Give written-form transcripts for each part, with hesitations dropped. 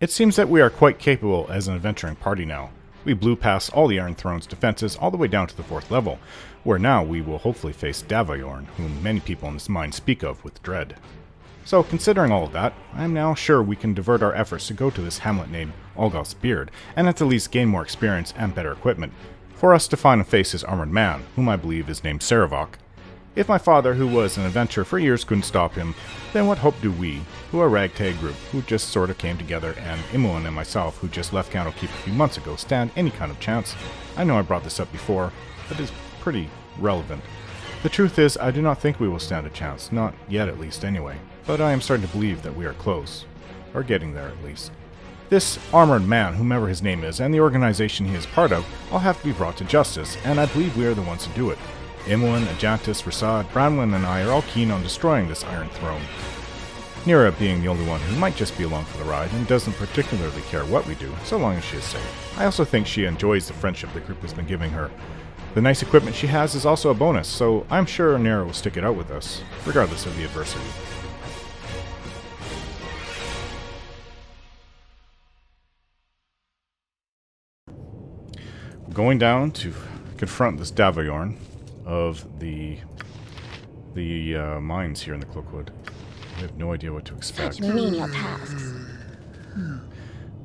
It seems that we are quite capable as an adventuring party now. We blew past all the Iron Throne's defenses all the way down to the 4th level, where now we will hopefully face Davaeorn, whom many people in this mine speak of with dread. So, considering all of that, I am now sure we can divert our efforts to go to this hamlet named Olgoth's Beard, and at the least gain more experience and better equipment, for us to find and face his armored man, whom I believe is named Saravok. If my father, who was an adventurer for years, couldn't stop him, then what hope do we, who are a ragtag group, who just sort of came together, and Imoen and myself, who just left Candlekeep a few months ago, stand any kind of chance? I know I brought this up before, but it's pretty relevant. The truth is, I do not think we will stand a chance, not yet at least anyway, but I am starting to believe that we are close, or getting there at least. This armored man, whomever his name is, and the organization he is part of, all have to be brought to justice, and I believe we are the ones to do it. Imoen, Ajantis, Rasad, Branwyn, and I are all keen on destroying this Iron Throne. Nira being the only one who might just be along for the ride and doesn't particularly care what we do, so long as she is safe. I also think she enjoys the friendship the group has been giving her. The nice equipment she has is also a bonus, so I'm sure Nira will stick it out with us, regardless of the adversity. We're going down to confront this Davaeorn of the mines here in the Cloakwood. I have no idea what to expect. Such menial tasks.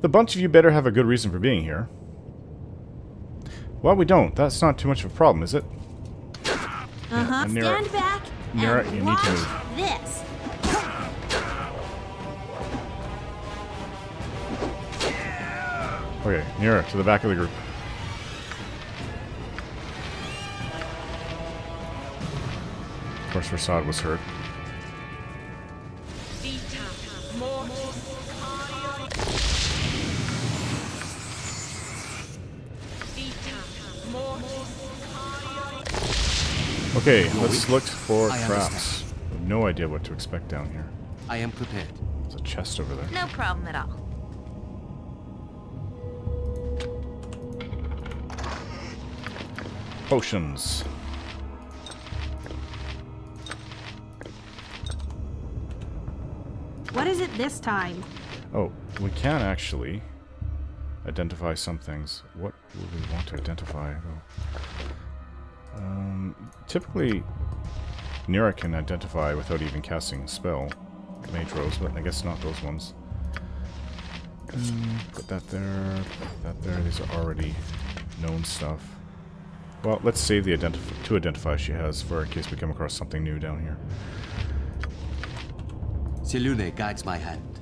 The bunch of you better have a good reason for being here. Well, we don't. That's not too much of a problem, is it? Uh-huh. Stand back Nira, and you need watch to move. this. Okay, Nira, to the back of the group. Of course, Rasad was hurt. Okay, let's look for traps. I have no idea what to expect down here. I am prepared. There's a chest over there. No problem at all. Potions. What is it this time? Oh, we can actually identify some things. What would we want to identify, though? Typically, Nira can identify without even casting a spell. Mage Rose, but I guess not those ones. Put that there, put that there. These are already known stuff. Well, let's save the two identifiers she has for in case we come across something new down here. Selune guides my hand.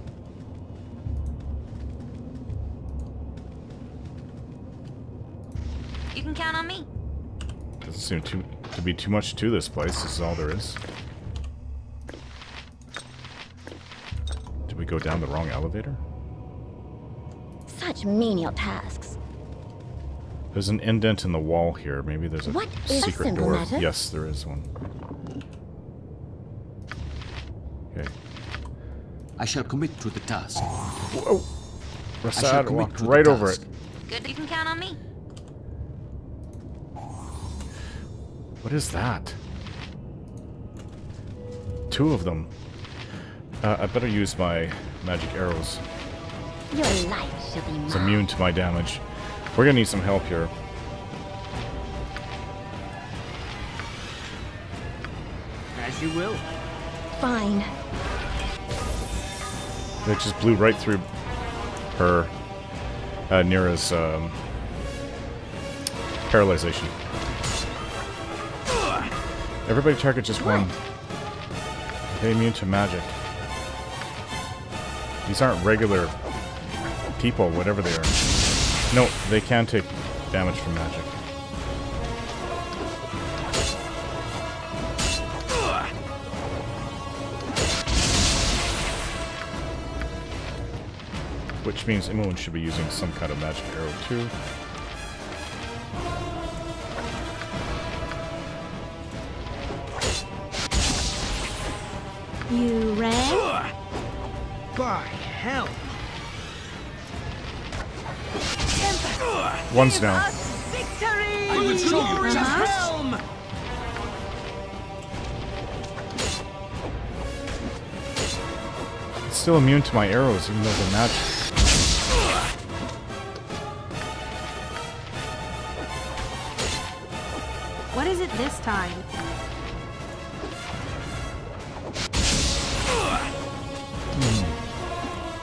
You can count on me. Doesn't seem to be too much to this place. This is all there is. Did we go down the wrong elevator? Such menial tasks. There's an indent in the wall here. Maybe there's a What is a secret simple door. matter? Yes, there is one. Okay. I shall commit to the task. Whoa! I shall Rasad commit walked to the right over it. task. Good, you can count on me. What is that? Two of them. I better use my magic arrows. Your life shall be It's mine. immune to my damage. We're gonna need some help here. As you will. Fine. It just blew right through her, Nira's, paralyzation. Everybody target just one. They immune to magic. These aren't regular people, whatever they are. No, they can take damage from magic. Which means Imoen should be using some kind of magic arrow too. You rang? By hell. One's down. Victory! I will show you justice. Realm! It's still immune to my arrows, even though they're magic. What is it this time?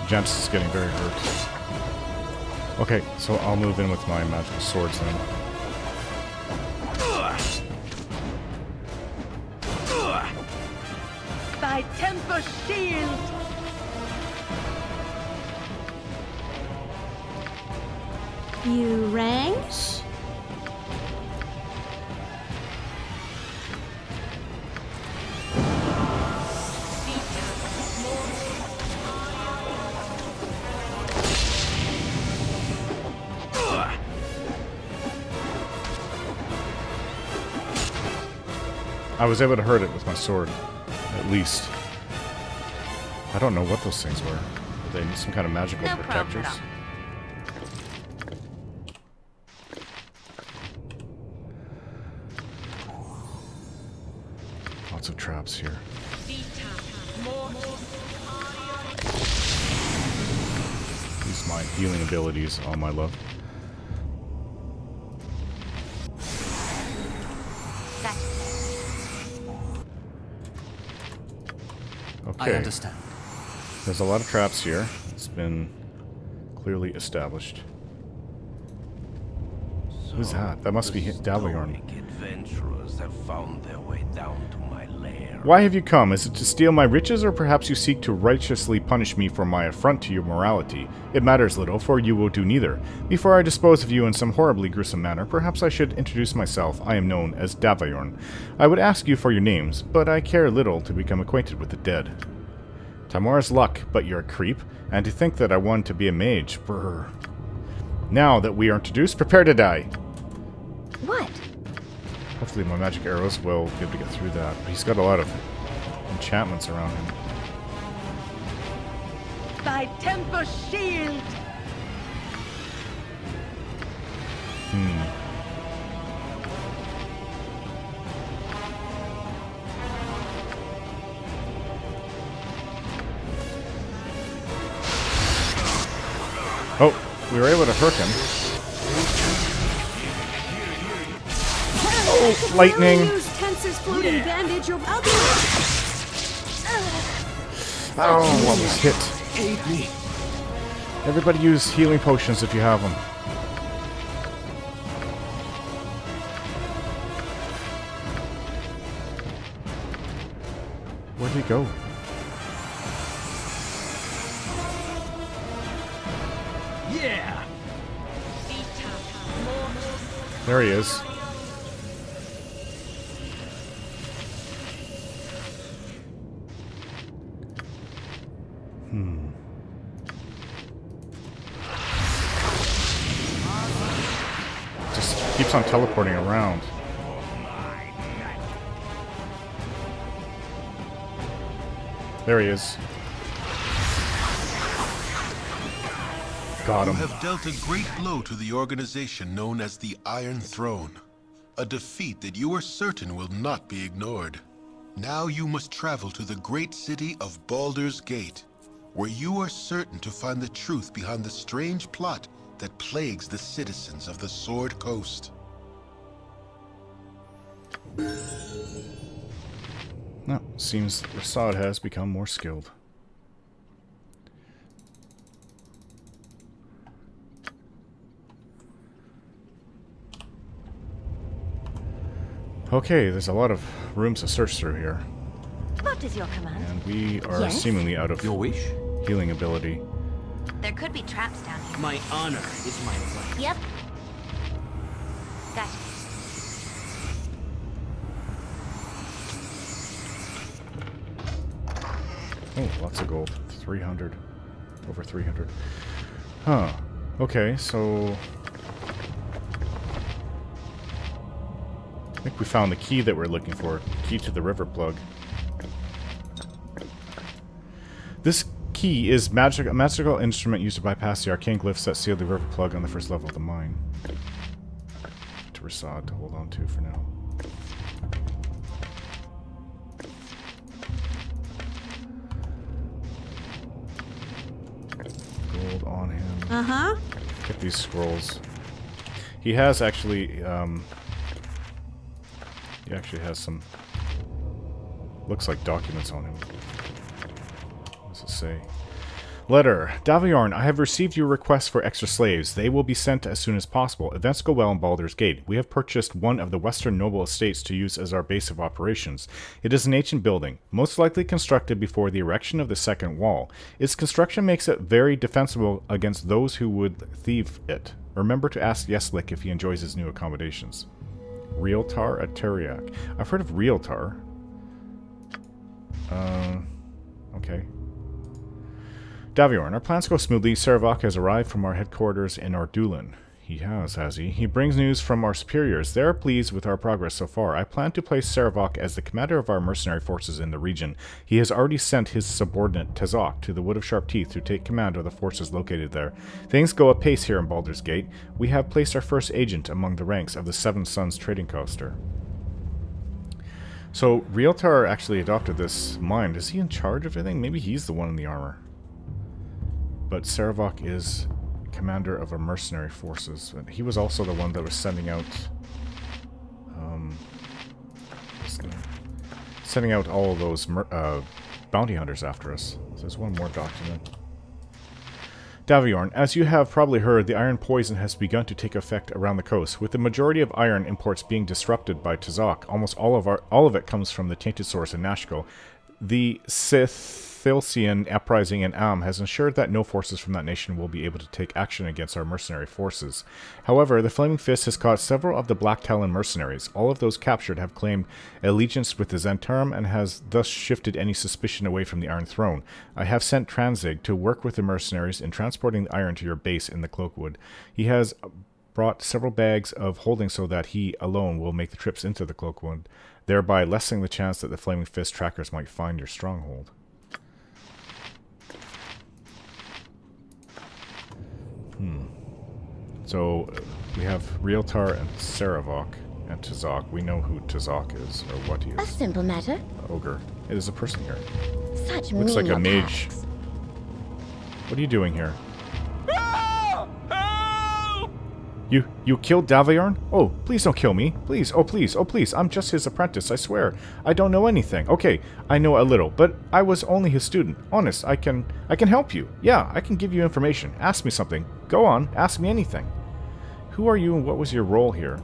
Gents is getting very hurt. Okay, so I'll move in with my magical swords then. Thy temper shield! You rang? I was able to hurt it with my sword, at least. I don't know what those things were. Were they some kind of magical No problem protectors? at Lots of traps here. Use my healing abilities on my love. I Okay. understand. There's a lot of traps here. It's been clearly established. Who's that? That must be Davaeorn. Adventurers have found their way down to my lair. Why have you come? Is it to steal my riches, or perhaps you seek to righteously punish me for my affront to your morality? It matters little, for you will do neither. Before I dispose of you in some horribly gruesome manner, perhaps I should introduce myself. I am known as Davaeorn. I would ask you for your names, but I care little to become acquainted with the dead. Tamora's luck, but you're a creep, and to think that I want to be a mage. Brr. Now that we are introduced, prepare to die. What? Hopefully my magic arrows will be able to get through that. But he's got a lot of enchantments around him. Thy temper shield! Oh, we were able to hurt him. Oh, lightning! Use Tensor's floating bandage or I'll be Oh, almost hit. Aid me. Everybody use healing potions if you have them. Where'd he go? Yeah! There he is. Just keeps on teleporting around. There he is. Got You him. have dealt a great blow to the organization known as the Iron Throne. A defeat that you are certain will not be ignored. Now you must travel to the great city of Baldur's Gate, where you are certain to find the truth behind the strange plot that plagues the citizens of the Sword Coast. No, seems Rasad has become more skilled. Okay, there's a lot of rooms to search through here. What is your command? And we are Yes? seemingly out of Your wish? healing ability. There could be traps down here. My honor is my right. Yep. Gotcha. Oh, lots of gold. 300. Over 300. Huh. Okay, so... I think we found the key that we're looking for. Key to the river plug. This key is a magical instrument used to bypass the arcane glyphs that seal the river plug on the first level of the mine. To Rasad to hold on to for now. Gold on him. Uh-huh. Get these scrolls. He has actually He actually has some... looks like documents on him. What does it say? Letter. Davaeorn, I have received your request for extra slaves. They will be sent as soon as possible. Events go well in Baldur's Gate. We have purchased one of the western noble estates to use as our base of operations. It is an ancient building, most likely constructed before the erection of the second wall. Its construction makes it very defensible against those who would thieve it. Remember to ask Yeslik if he enjoys his new accommodations. Realtar at Teriak. I've heard of Realtar. Okay. Davaeorn, our plans go smoothly. Saravak has arrived from our headquarters in Ardulin. He has he? He brings news from our superiors. They are pleased with our progress so far. I plan to place Saravak as the commander of our mercenary forces in the region. He has already sent his subordinate Tazok to the Wood of Sharp Teeth to take command of the forces located there. Things go apace here in Baldur's Gate. We have placed our first agent among the ranks of the Seven Suns trading coaster. So, Realtar actually adopted this mind. Is he in charge of everything? Maybe he's the one in the armor. But Saravak is commander of our mercenary forces. And he was also the one that was sending out... sending out all of those bounty hunters after us. So there's one more document. Davaeorn, as you have probably heard, the iron poison has begun to take effect around the coast. With the majority of iron imports being disrupted by Tazok, almost all of it comes from the tainted source in Nashko. The Sithilsian uprising in Am has ensured that no forces from that nation will be able to take action against our mercenary forces. However, the Flaming Fist has caught several of the Black Talon mercenaries. All of those captured have claimed allegiance with the Zentarum and has thus shifted any suspicion away from the Iron Throne. I have sent Tranzig to work with the mercenaries in transporting the iron to your base in the Cloakwood. He has brought several bags of holding so that he alone will make the trips into the Cloakwood, thereby lessening the chance that the Flaming Fist trackers might find your stronghold. So, we have Realtar and Saravak and Tazok. We know who Tazok is, or what he is. A simple matter. Ogre. It is a person here. Such Looks like a mage. attacks. What are you doing here? You killed Davaeorn? Oh, please don't kill me. Please, oh please, I'm just his apprentice, I swear. I don't know anything. Okay, I know a little, but I was only his student. Honest, I can help you. Yeah, I can give you information. Ask me something. Go on, ask me anything. Who are you and what was your role here?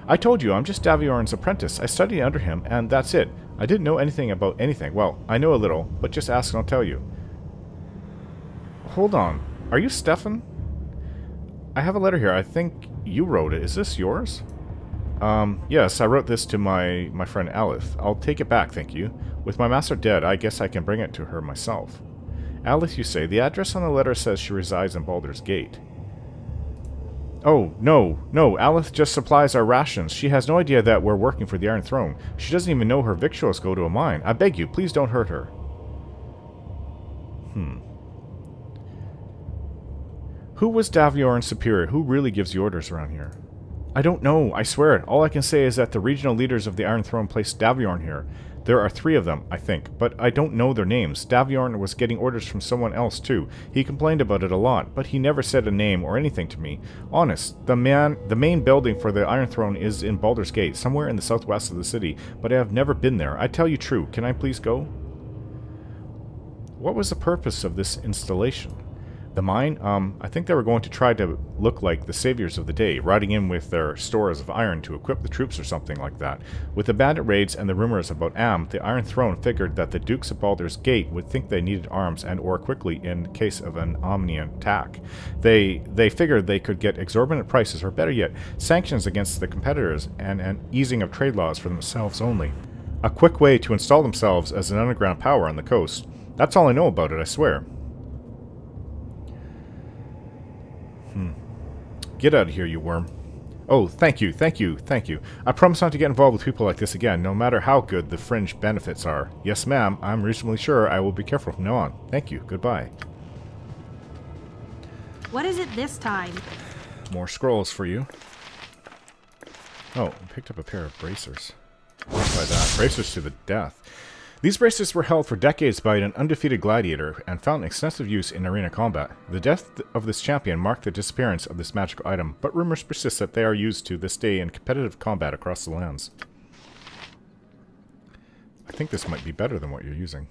I told you, I'm just Davaeorn's apprentice. I studied under him, and that's it. I didn't know anything about anything. Well, I know a little, but just ask and I'll tell you. Hold on. Are you Stefan? I have a letter here. I think you wrote it. Is this yours? Yes, I wrote this to my friend Alith. I'll take it back, thank you. With my master dead, I guess I can bring it to her myself. Alith, you say. The address on the letter says she resides in Baldur's Gate. Oh, no, Alith just supplies our rations. She has no idea that we're working for the Iron Throne. She doesn't even know her victuals go to a mine. I beg you, please don't hurt her. Who was Davaeorn's superior? Who really gives the orders around here? I don't know, I swear it. All I can say is that the regional leaders of the Iron Throne placed Davaeorn here. There are 3 of them, I think, but I don't know their names. Davaeorn was getting orders from someone else, too. He complained about it a lot, but he never said a name or anything to me. Honest, the main building for the Iron Throne is in Baldur's Gate, somewhere in the southwest of the city, but I have never been there. I tell you true. Can I please go? What was the purpose of this installation? The mine? I think they were going to try to look like the saviors of the day, riding in with their stores of iron to equip the troops or something like that. With the bandit raids and the rumors about Am, the Iron Throne figured that the Dukes of Baldur's Gate would think they needed arms and or quickly in case of an Omnian attack. They figured they could get exorbitant prices, or better yet, sanctions against the competitors and an easing of trade laws for themselves only. A quick way to install themselves as an underground power on the coast. That's all I know about it, I swear. Get out of here, you worm. Oh, thank you. I promise not to get involved with people like this again, no matter how good the fringe benefits are. Yes, ma'am, I'm reasonably sure I will be careful from now on. Thank you, goodbye. What is it this time? More scrolls for you. Oh, I picked up a pair of bracers. What by that? Bracers to the death. These bracers were held for decades by an undefeated gladiator and found extensive use in arena combat. The death of this champion marked the disappearance of this magical item, but rumors persist that they are used to this day in competitive combat across the lands. think this might be better than what you're using.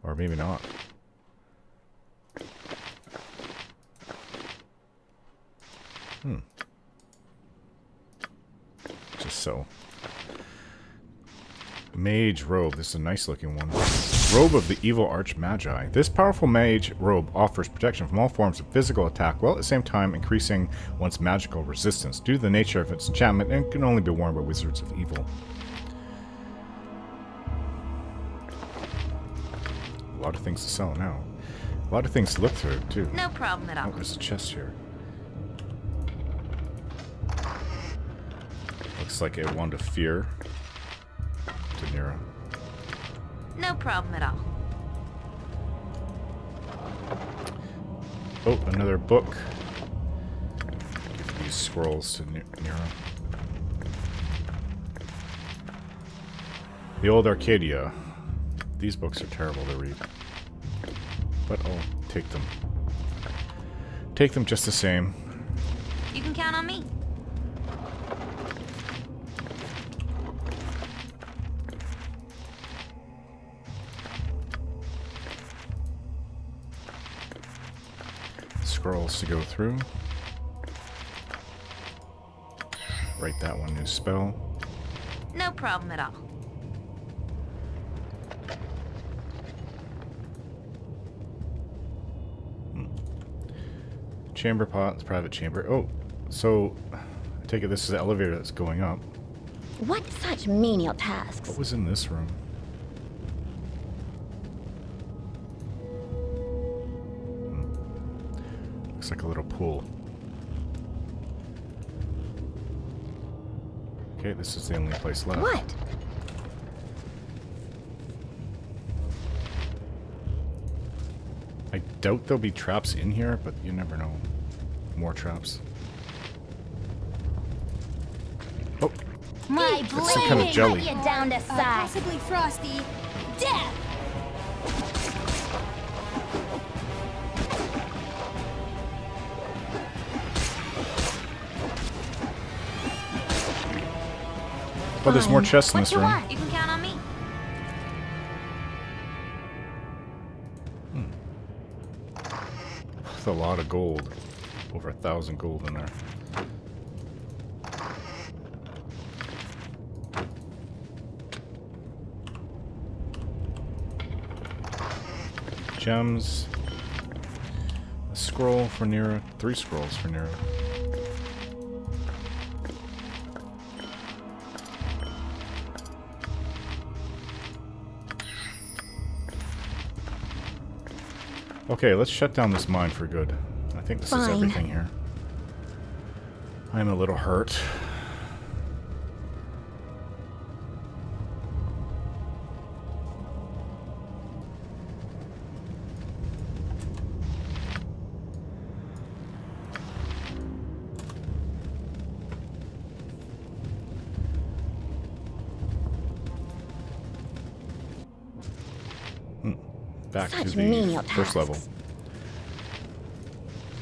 Or maybe not. Just so. Mage robe. This is a nice looking one. Robe of the Evil Archmagi. This powerful mage robe offers protection from all forms of physical attack, while at the same time increasing one's magical resistance. Due to the nature of its enchantment, it can only be worn by wizards of evil. A lot of things to sell now. A lot of things to look through, too. No problem at all. Oh, there's a chest here. Looks like a wand of fear to Nero. No problem at all. Oh, another book. Give these scrolls to Nero. The Old Arcadia. These books are terrible to read. But I'll take them. Take them just the same. You can count on me. Scrolls to go through. Write that one, new spell. No problem at all. Chamber pots, private chamber. Oh, so I take it this is the elevator that's going up. What such menial tasks? What was in this room? Looks like a little pool. Okay, this is the only place left. What? I doubt there'll be traps in here, but you never know. More traps. Oh, My that's some kind of jelly. you down to size. Possibly frosty. Death! Oh, there's more chests in What this you room. want? You can count on me. That's a lot of gold. Over 1,000 gold in there. Gems. A scroll for Nero. 3 scrolls for Nero. Okay, let's shut down this mine for good. I think this is Fine. everything here. I'm a little hurt. Back Such to the menial first level. tasks.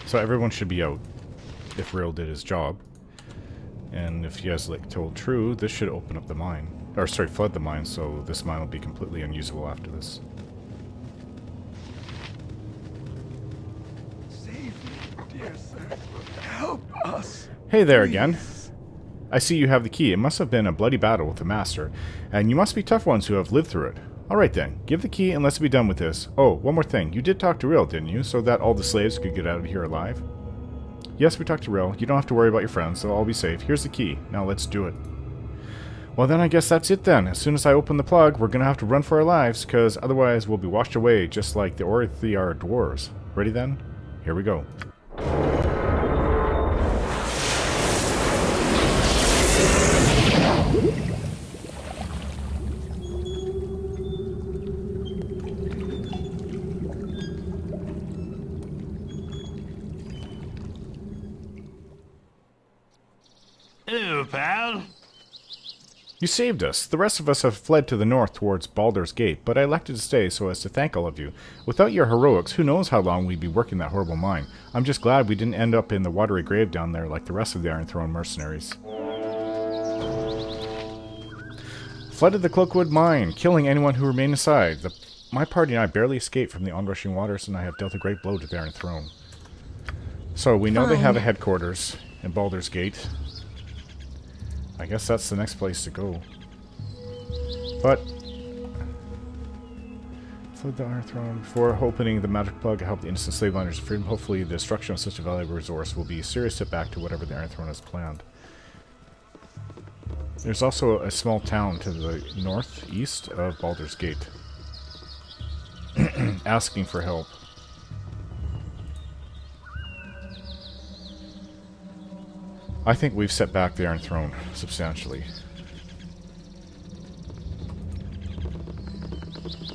So everyone should be out if Real did his job. And if he has like told true, this should open up the mine. Or sorry, flood the mine, so this mine will be completely unusable after this. Save me, dear sir. Help us. Hey there again. I see you have the key. It must have been a bloody battle with the Master, and you must be tough ones who have lived through it. Alright then, give the key and let's be done with this. Oh, one more thing. You did talk to Real, didn't you? So that all the slaves could get out of here alive? Yes, we talked to Real. You don't have to worry about your friends. They'll all be safe. Here's the key. Now let's do it. Well then, I guess that's it then. As soon as I open the plug, we're gonna have to run for our lives, because otherwise we'll be washed away just like the Orthiar dwarves. Ready then? Here we go. Hello, pal. You saved us. The rest of us have fled to the north towards Baldur's Gate, but I elected to stay so as to thank all of you. Without your heroics, who knows how long we'd be working that horrible mine. I'm just glad we didn't end up in the watery grave down there like the rest of the Iron Throne mercenaries. Flooded the Cloakwood Mine, killing anyone who remained inside. My party and I barely escaped from the onrushing waters, and I have dealt a great blow to the Iron Throne. So, we know they have a headquarters in Baldur's Gate. I guess that's the next place to go. But flood the Iron Throne before opening the magic plug to help the innocent slave miners freedom. Hopefully the destruction of such a valuable resource will be a serious setback to whatever the Iron Throne has planned. There's also a small town to the northeast of Baldur's Gate asking for help. I think we've set back the Iron Throne substantially.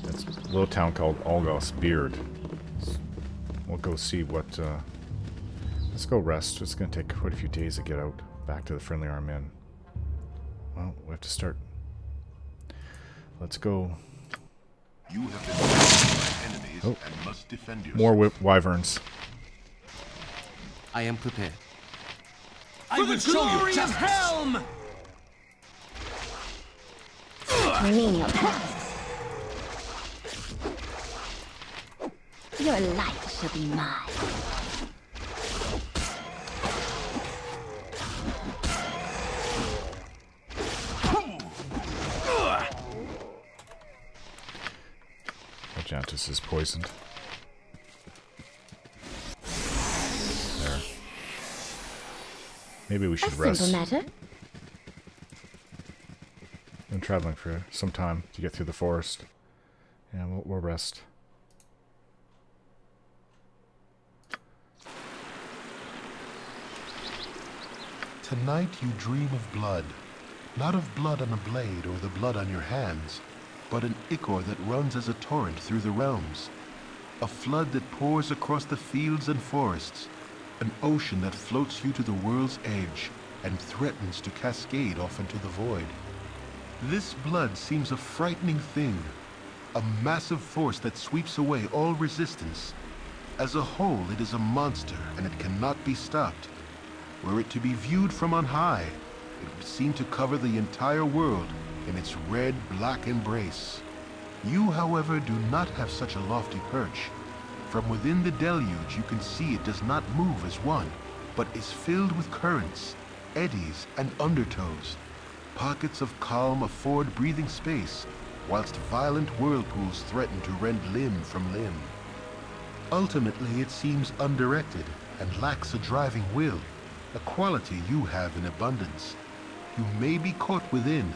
That's a little town called Algos Beard. We'll go see what... let's go rest. It's going to take quite a few days to get out back to the Friendly Arm Inn. Well, we have to start. Let's go. You have been by enemies and must defend yourself. More wyverns. I am prepared. For the glory of Helm! Menial tasks. Your life shall be mine. Jantis is poisoned. There. Maybe we should rest. Simple matter. Been traveling for some time to get through the forest. Yeah, we'll rest. Tonight you dream of blood. Not of blood on a blade or the blood on your hands, but an ichor that runs as a torrent through the realms. A flood that pours across the fields and forests. An ocean that floats you to the world's edge and threatens to cascade off into the void. This blood seems a frightening thing. A massive force that sweeps away all resistance. As a whole, it is a monster and it cannot be stopped. Were it to be viewed from on high, it would seem to cover the entire world in its red-black embrace. You, however, do not have such a lofty perch. From within the deluge you can see it does not move as one, but is filled with currents, eddies, and undertows. Pockets of calm afford breathing space, whilst violent whirlpools threaten to rend limb from limb. Ultimately, it seems undirected and lacks a driving will, a quality you have in abundance. You may be caught within,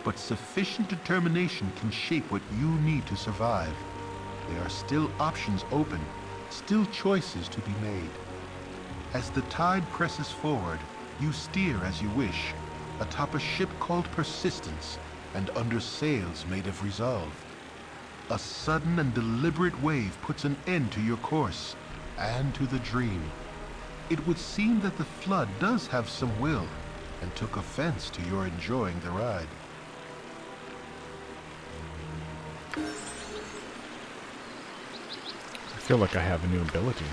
but sufficient determination can shape what you need to survive. There are still options open, still choices to be made. As the tide presses forward, you steer as you wish, atop a ship called Persistence, and under sails made of resolve. A sudden and deliberate wave puts an end to your course, and to the dream. It would seem that the flood does have some will, and took offense to your enjoying the ride. I feel like I have a new ability.